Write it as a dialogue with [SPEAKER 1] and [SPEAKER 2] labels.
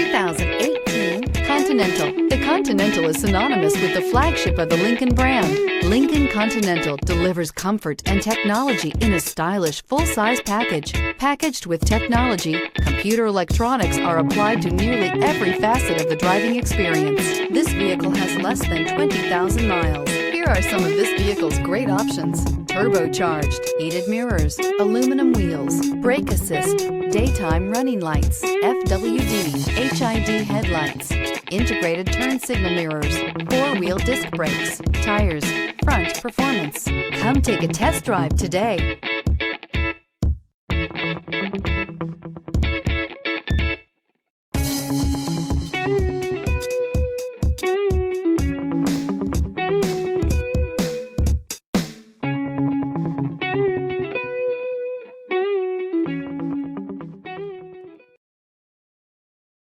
[SPEAKER 1] 2018 Continental. The Continental is synonymous with the flagship of the Lincoln brand. Lincoln Continental delivers comfort and technology in a stylish full-size package. Packaged with technology, computer electronics are applied to nearly every facet of the driving experience. This vehicle has less than 20,000 miles. Here are some of this vehicle's great options: turbocharged, heated mirrors, aluminum wheels, brake assist, daytime running lights, FWD, HID headlights, integrated turn signal mirrors, four-wheel disc brakes, tires, front performance. Come take a test drive today.